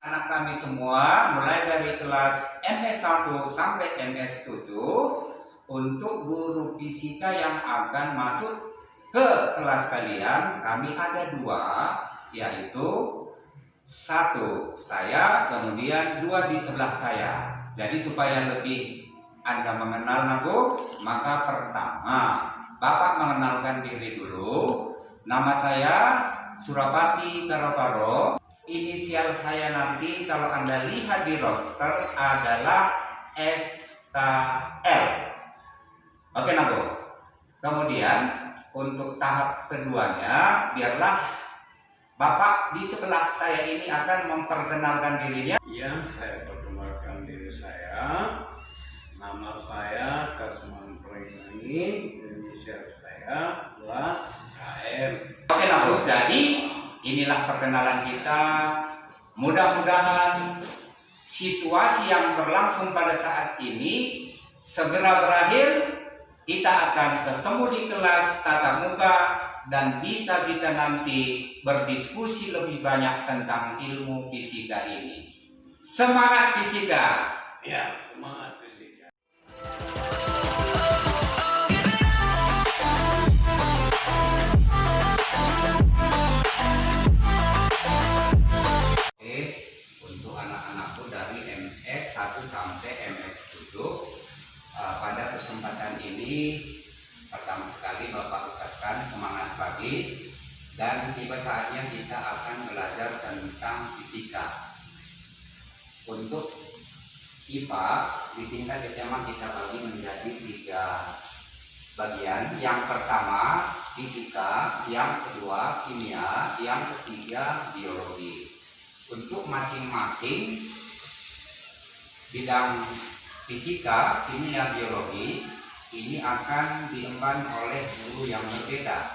Anak kami semua mulai dari kelas MS1 sampai MS7 untuk guru fisika yang akan masuk ke kelas kalian, kami ada dua, yaitu satu saya, kemudian dua di sebelah saya. Jadi supaya lebih Anda mengenal aku, maka pertama Bapak mengenalkan diri dulu. Nama saya Surapati Karo-Karo. Inisial saya nanti kalau Anda lihat di roster adalah SKL. Oke, Nago. Kemudian untuk tahap keduanya, biarlah Bapak di sebelah saya ini akan memperkenalkan dirinya. Iya, saya perkenalkan diri saya. Nama saya Kasman Prenani, inisial saya adalah KM. Oke, Nago. Jadi inilah perkenalan kita. Mudah-mudahan situasi yang berlangsung pada saat ini segera berakhir. Kita akan ketemu di kelas tatap muka dan bisa kita nanti berdiskusi lebih banyak tentang ilmu fisika ini. Semangat fisika! Ya, semangat fisika. Untuk anak-anakku dari MS1 sampai MS7, pada kesempatan ini pertama sekali Bapak ucapkan semangat pagi, dan tiba saatnya kita akan belajar tentang fisika. Untuk IPA di tingkat SMA kita bagi menjadi 3 bagian. Yang pertama fisika, yang kedua kimia, yang ketiga biologi. Untuk masing-masing bidang fisika, kimia, biologi ini akan diemban oleh guru yang berbeda.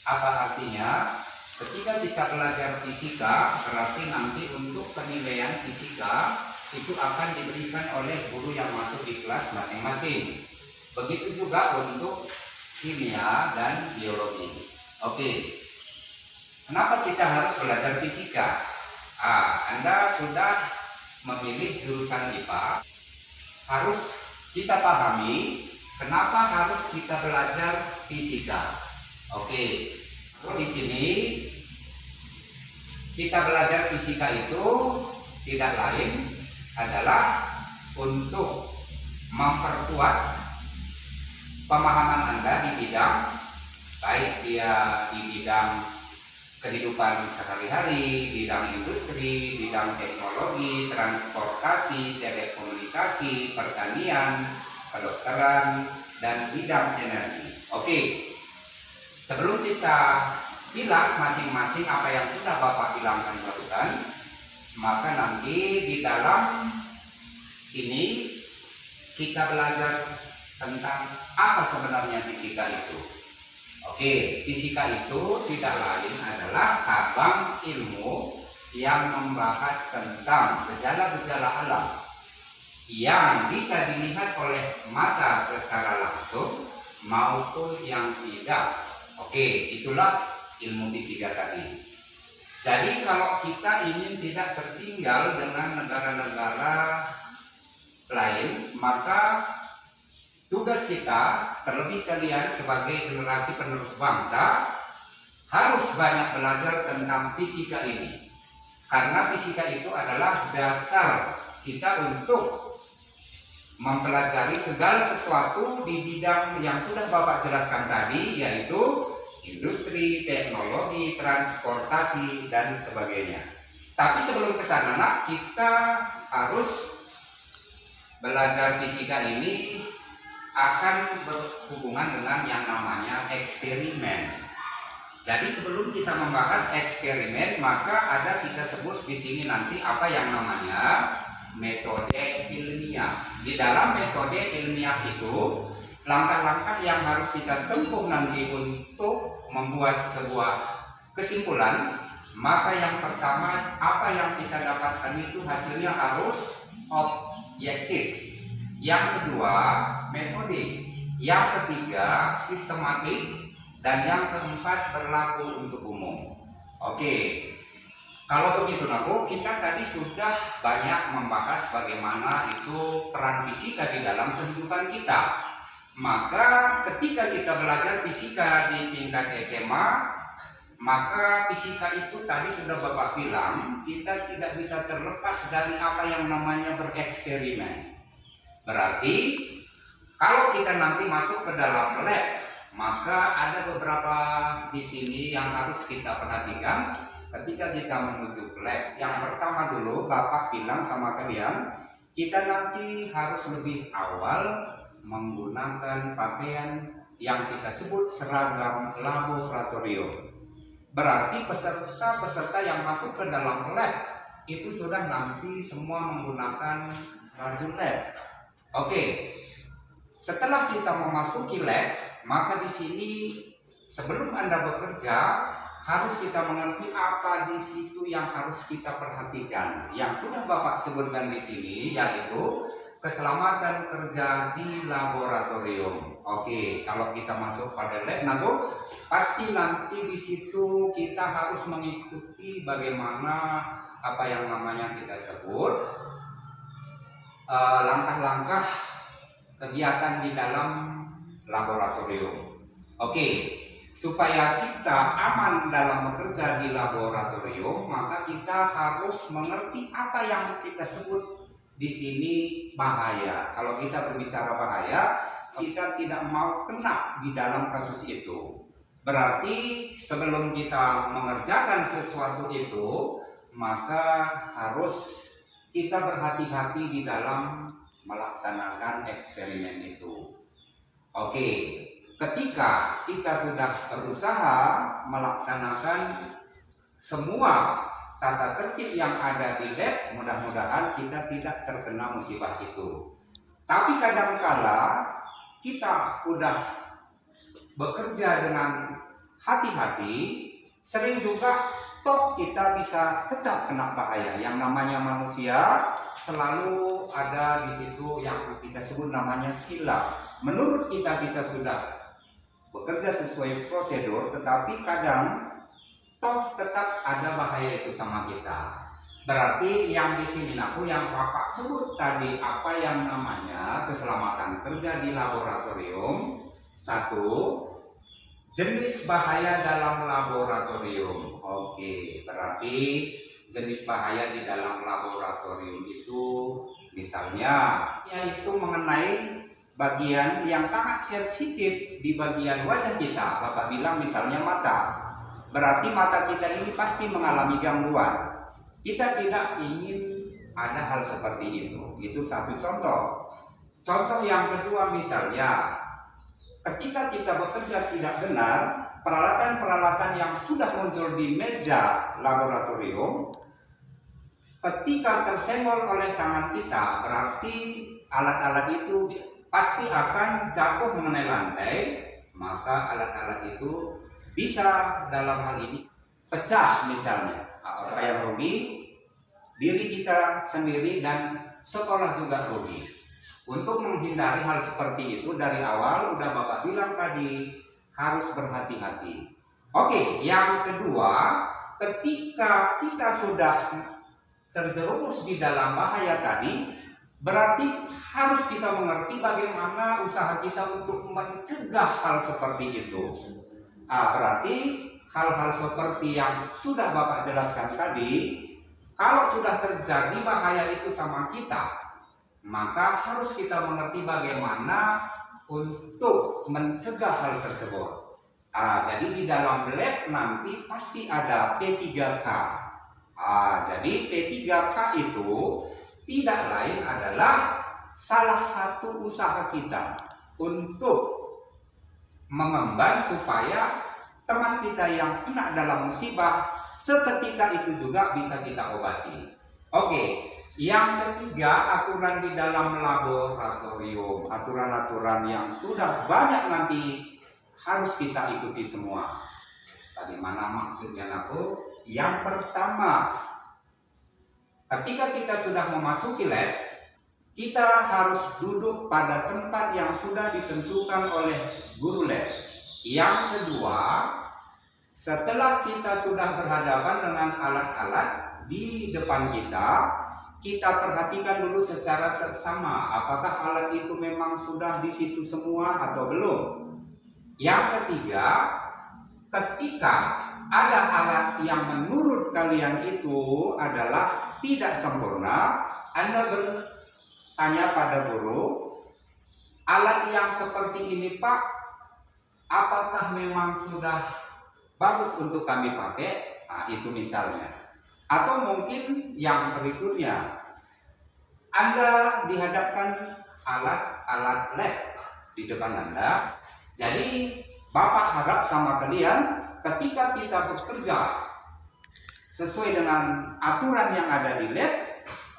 Apa artinya? Ketika kita belajar fisika, berarti nanti untuk penilaian fisika itu akan diberikan oleh guru yang masuk di kelas masing-masing. Begitu juga untuk kimia dan biologi. Oke, kenapa kita harus belajar fisika? Anda sudah memilih jurusan IPA, harus kita pahami kenapa harus kita belajar fisika. Oke, di sini kita belajar fisika itu tidak lain adalah untuk memperkuat pemahaman Anda di bidang, baik dia di bidang kehidupan sehari-hari, bidang industri, bidang teknologi, transportasi, telekomunikasi, pertanian, kedokteran, dan bidang energi. Oke, sebelum kita bilang masing-masing apa yang sudah Bapak bilangkan barusan, maka nanti di dalam ini kita belajar tentang apa sebenarnya fisika itu. Oke, fisika itu tidak lain adalah cabang ilmu yang membahas tentang gejala-gejala alam yang bisa dilihat oleh mata secara langsung maupun yang tidak. Oke, itulah ilmu fisika tadi. Jadi kalau kita ingin tidak tertinggal dengan negara-negara lain, maka tugas kita, terlebih kalian sebagai generasi penerus bangsa, harus banyak belajar tentang fisika ini. Karena fisika itu adalah dasar kita untuk mempelajari segala sesuatu di bidang yang sudah Bapak jelaskan tadi, yaitu industri, teknologi, transportasi, dan sebagainya. Tapi sebelum ke sana, kita harus belajar fisika ini akan berhubungan dengan yang namanya eksperimen. Jadi sebelum kita membahas eksperimen, maka ada kita sebut di sini nanti apa yang namanya metode ilmiah. Di dalam metode ilmiah itu langkah-langkah yang harus kita tempuh nanti untuk membuat sebuah kesimpulan. Maka yang pertama, apa yang kita dapatkan itu hasilnya harus objektif. Yang kedua, metode. Yang ketiga, sistematik. Dan yang keempat, berlaku untuk umum. Oke, Kalau begitu Nabu, kita tadi sudah banyak membahas bagaimana itu peran fisika di dalam kehidupan kita. Maka ketika kita belajar fisika di tingkat SMA, maka fisika itu tadi sudah Bapak bilang, kita tidak bisa terlepas dari apa yang namanya bereksperimen. Berarti kalau kita nanti masuk ke dalam lab, maka ada beberapa di sini yang harus kita perhatikan. Ketika kita menuju ke lab, yang pertama dulu Bapak bilang sama kalian, kita nanti harus lebih awal menggunakan pakaian yang kita sebut seragam laboratorium. Berarti peserta-peserta yang masuk ke dalam lab itu sudah nanti semua menggunakan baju lab. Oke. Setelah kita memasuki lab, maka di sini sebelum Anda bekerja harus kita mengerti apa di situ yang harus kita perhatikan. Yang sudah Bapak sebutkan di sini yaitu keselamatan kerja di laboratorium. Oke, kalau kita masuk pada lab, pasti nanti di situ kita harus mengikuti bagaimana apa yang namanya kita sebut langkah-langkah kegiatan di dalam laboratorium. Oke. Supaya kita aman dalam bekerja di laboratorium, maka kita harus mengerti apa yang kita sebut di sini bahaya. Kalau kita berbicara bahaya, kita tidak mau kena di dalam kasus itu. Berarti sebelum kita mengerjakan sesuatu itu, maka harus kita berhati-hati di dalam melaksanakan eksperimen itu. Oke. Ketika kita sudah berusaha melaksanakan semua tata tertib yang ada di lab, mudah-mudahan kita tidak terkena musibah itu. Tapi kadangkala kita udah bekerja dengan hati-hati, sering juga toh kita bisa tetap kena bahaya. Yang namanya manusia selalu ada di situ yang kita sebut namanya silap. Menurut kita sudah bekerja sesuai prosedur, tetapi kadang toh tetap ada bahaya itu sama kita. Berarti yang di sini yang Bapak sebut tadi apa yang namanya keselamatan kerja di laboratorium. Satu, jenis bahaya dalam laboratorium. Oke, berarti jenis bahaya di dalam laboratorium itu misalnya yaitu mengenai bagian yang sangat sensitif di bagian wajah kita. Bapak bilang misalnya mata. Berarti mata kita ini pasti mengalami gangguan. Kita tidak ingin ada hal seperti itu. Itu satu contoh. Contoh yang kedua misalnya, ketika kita bekerja tidak benar, peralatan-peralatan yang sudah muncul di meja laboratorium, ketika tersenggol oleh tangan kita, berarti alat-alat itu pasti akan jatuh mengenai lantai, maka alat-alat itu bisa dalam hal ini pecah misalnya. Apa yang rugi? Diri kita sendiri dan sekolah juga rugi. Untuk menghindari hal seperti itu dari awal udah Bapak bilang tadi harus berhati-hati. Oke, yang kedua, ketika kita sudah terjerumus di dalam bahaya tadi, berarti harus kita mengerti bagaimana usaha kita untuk mencegah hal seperti itu. Berarti hal-hal seperti yang sudah Bapak jelaskan tadi, kalau sudah terjadi bahaya itu sama kita, maka harus kita mengerti bagaimana untuk mencegah hal tersebut. Jadi di dalam lab nanti pasti ada P3K. Jadi P3K itu tidak lain adalah salah satu usaha kita untuk mengemban supaya teman kita yang kena dalam musibah seketika itu juga bisa kita obati. Oke, yang ketiga aturan di dalam laboratorium, aturan-aturan yang sudah banyak nanti harus kita ikuti semua. Bagaimana maksudnya aku? Yang pertama, ketika kita sudah memasuki lab, kita harus duduk pada tempat yang sudah ditentukan oleh guru lab. Yang kedua, setelah kita sudah berhadapan dengan alat-alat, di depan kita perhatikan dulu secara seksama apakah alat itu memang sudah di situ semua atau belum. Yang ketiga, ketika ada alat yang menurut kalian itu adalah tidak sempurna, Anda bertanya pada guru, alat yang seperti ini Pak, apakah memang sudah bagus untuk kami pakai? Nah, itu misalnya. Atau mungkin yang berikutnya, Anda dihadapkan alat-alat lab di depan Anda. Jadi Bapak harap sama kalian ketika kita bekerja sesuai dengan aturan yang ada di lab,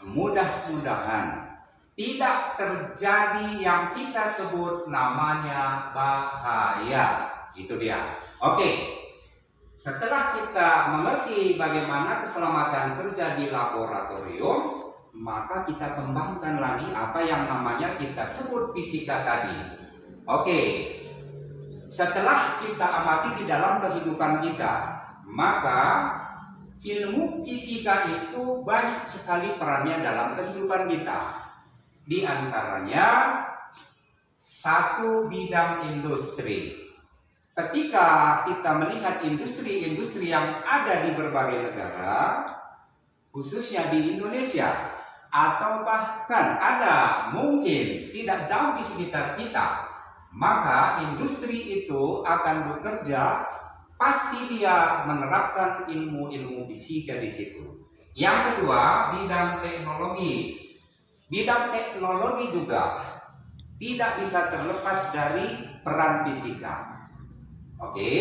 mudah-mudahan tidak terjadi yang kita sebut namanya bahaya. Itu dia. Oke. Setelah kita mengerti bagaimana keselamatan kerja di laboratorium, maka kita kembangkan lagi apa yang namanya kita sebut fisika tadi. Oke. Setelah kita amati di dalam kehidupan kita, maka ilmu fisika itu banyak sekali perannya dalam kehidupan kita. Di antaranya satu bidang industri. Ketika kita melihat industri-industri yang ada di berbagai negara, khususnya di Indonesia, atau bahkan ada mungkin tidak jauh di sekitar kita, maka industri itu akan bekerja, pasti dia menerapkan ilmu-ilmu fisika di situ. Yang kedua, bidang teknologi. Bidang teknologi juga tidak bisa terlepas dari peran fisika. Oke,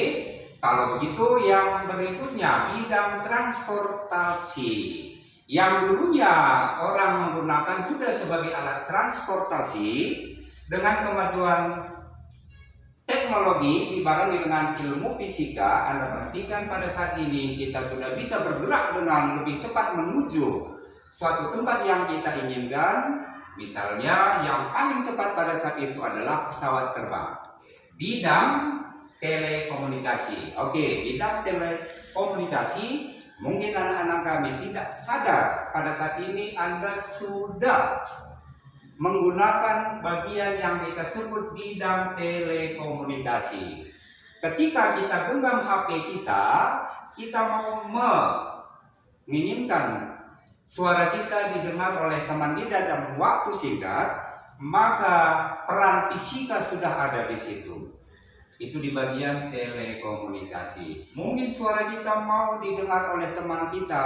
kalau begitu yang berikutnya bidang transportasi. Yang dulunya orang menggunakan kuda sebagai alat transportasi, dengan kemajuan teknologi dibarengi dengan ilmu fisika, Anda perhatikan pada saat ini kita sudah bisa bergerak dengan lebih cepat menuju suatu tempat yang kita inginkan. Misalnya yang paling cepat pada saat itu adalah pesawat terbang. Bidang telekomunikasi. Oke, bidang telekomunikasi, mungkin anak-anak kami tidak sadar pada saat ini Anda sudah menggunakan bagian yang kita sebut bidang telekomunikasi. Ketika kita genggam HP kita mau menginginkan suara kita didengar oleh teman kita dalam waktu singkat, maka peran fisika sudah ada di situ. Itu di bagian telekomunikasi. Mungkin suara kita mau didengar oleh teman kita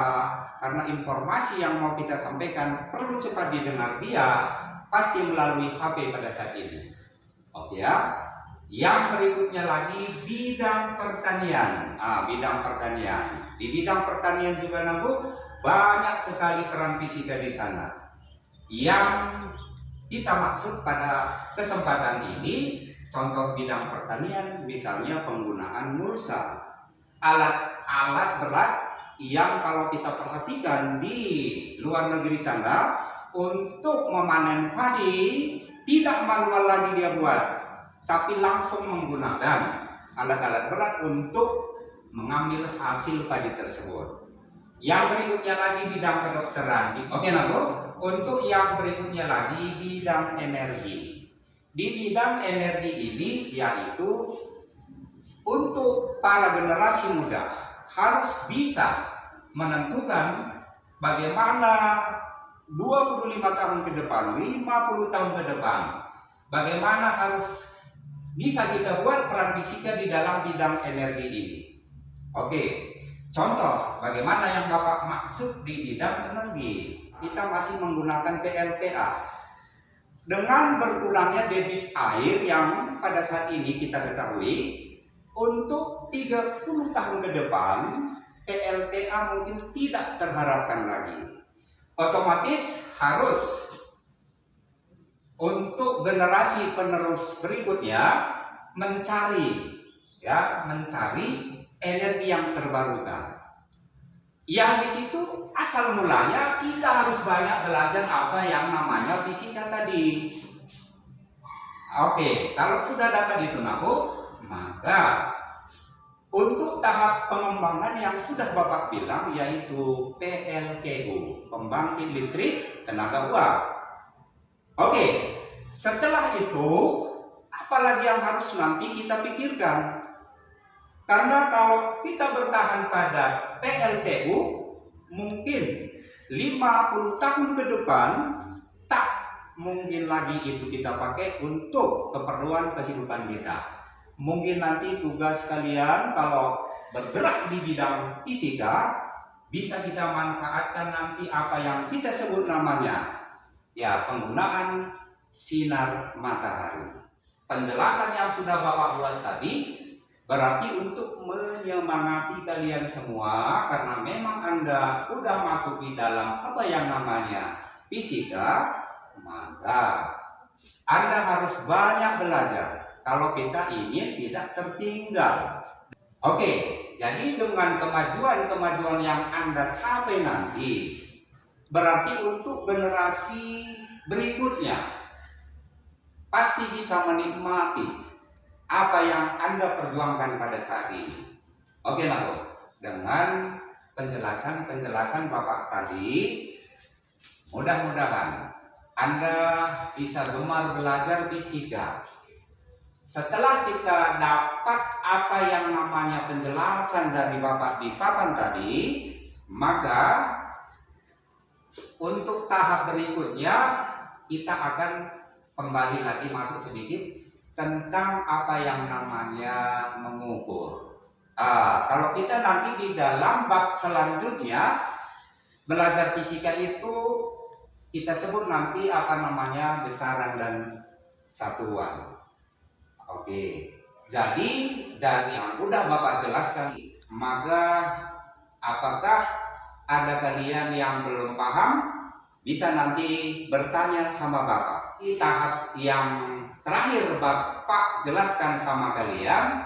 karena informasi yang mau kita sampaikan perlu cepat didengar dia, pasti melalui HP pada saat ini. Oke ya. Yang berikutnya lagi bidang pertanian. Bidang pertanian. Di bidang pertanian juga Nabu, banyak sekali peran fisika di sana. Yang kita maksud pada kesempatan ini, contoh bidang pertanian, misalnya penggunaan mulsa, alat-alat berat yang kalau kita perhatikan di luar negeri sana, untuk memanen padi tidak manual lagi dia buat, tapi langsung menggunakan alat-alat berat untuk mengambil hasil padi tersebut. Yang berikutnya lagi bidang kedokteran. Oke, untuk yang berikutnya lagi bidang energi. Di bidang energi ini yaitu untuk para generasi muda harus bisa menentukan bagaimana 25 tahun ke depan, 50 tahun ke depan, bagaimana harus bisa kita buat peran fisika di dalam bidang energi ini. Oke, contoh bagaimana yang Bapak maksud di bidang energi. Kita masih menggunakan PLTA. Dengan berkurangnya debit air yang pada saat ini kita ketahui, untuk 30 tahun ke depan PLTA mungkin tidak terharapkan lagi. Otomatis harus untuk generasi penerus berikutnya mencari energi yang terbarukan. Yang di situ asal mulanya kita harus banyak belajar apa yang namanya fisika tadi. Oke, kalau sudah dapat itu maka Untuk tahap pengembangan yang sudah Bapak bilang yaitu PLTU, pembangkit listrik tenaga uap. Oke, setelah itu apalagi yang harus nanti kita pikirkan? Karena kalau kita bertahan pada PLTU, mungkin 50 tahun ke depan tak mungkin lagi itu kita pakai untuk keperluan kehidupan kita. Mungkin nanti tugas kalian kalau bergerak di bidang fisika bisa kita manfaatkan nanti apa yang kita sebut namanya ya penggunaan sinar matahari. Penjelasan yang sudah Bapak buat tadi berarti untuk menyemangati kalian semua karena memang Anda udah masuk di dalam apa yang namanya fisika, maka Anda harus banyak belajar kalau kita ingin tidak tertinggal. Oke, jadi dengan kemajuan-kemajuan yang Anda capai nanti, berarti untuk generasi berikutnya pasti bisa menikmati apa yang Anda perjuangkan pada saat ini. Oke lah, Bro. Dengan penjelasan-penjelasan Bapak tadi, mudah-mudahan Anda bisa gemar belajar fisika. Setelah kita dapat apa yang namanya penjelasan dari Bapak di papan tadi, maka untuk tahap berikutnya kita akan kembali lagi masuk sedikit tentang apa yang namanya mengukur. Kalau kita nanti di dalam bab selanjutnya belajar fisika itu kita sebut nanti apa namanya besaran dan satuan. Oke, jadi dari yang udah Bapak jelaskan, maka apakah ada kalian yang belum paham? Bisa nanti bertanya sama Bapak. Di tahap yang terakhir Bapak jelaskan sama kalian,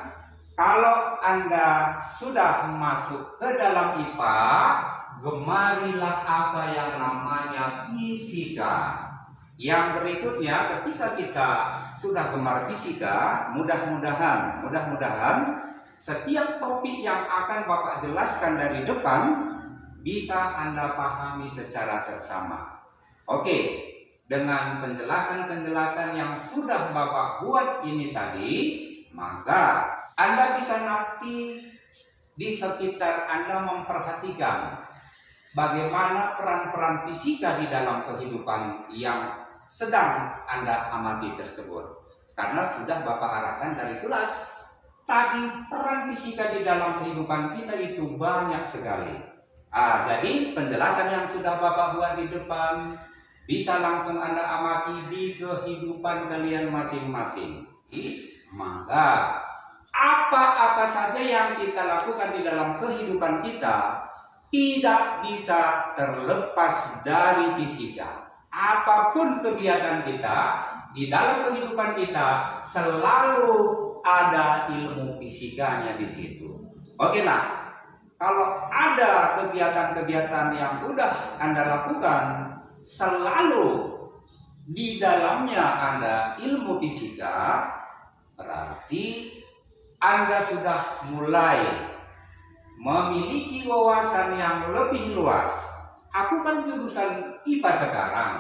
kalau Anda sudah masuk ke dalam IPA, gemarilah apa yang namanya fisika. Yang berikutnya ketika kita sudah gemar fisika, mudah-mudahan setiap topik yang akan Bapak jelaskan dari depan bisa Anda pahami secara seksama. Oke, dengan penjelasan-penjelasan yang sudah Bapak buat ini tadi, maka Anda bisa nanti di sekitar Anda memperhatikan bagaimana peran-peran fisika di dalam kehidupan yang sedang Anda amati tersebut. Karena sudah Bapak arahkan dari kelas tadi, peran fisika di dalam kehidupan kita itu banyak sekali. Jadi penjelasan yang sudah Bapak buat di depan bisa langsung Anda amati di kehidupan kalian masing-masing. Maka apa-apa saja yang kita lakukan di dalam kehidupan kita tidak bisa terlepas dari fisika. Apapun kegiatan kita di dalam kehidupan kita selalu ada ilmu fisikanya di situ. Oke lah, kalau ada kegiatan-kegiatan yang udah Anda lakukan selalu di dalamnya ada ilmu fisika, berarti Anda sudah mulai memiliki wawasan yang lebih luas. Aku kan jurusan IPA sekarang.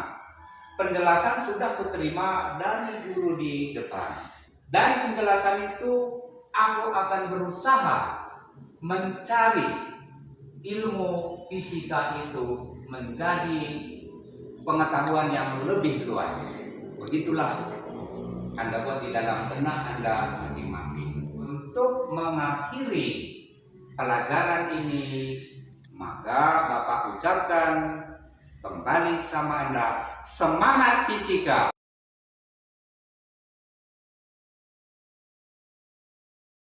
Penjelasan sudah kuterima dari guru di depan. Dari penjelasan itu aku akan berusaha mencari ilmu fisika itu menjadi pengetahuan yang lebih luas. Begitulah Anda buat di dalam benak Anda masing-masing. Untuk mengakhiri pelajaran ini, maka Bapak ucapkan kembali sama Anda, semangat fisika.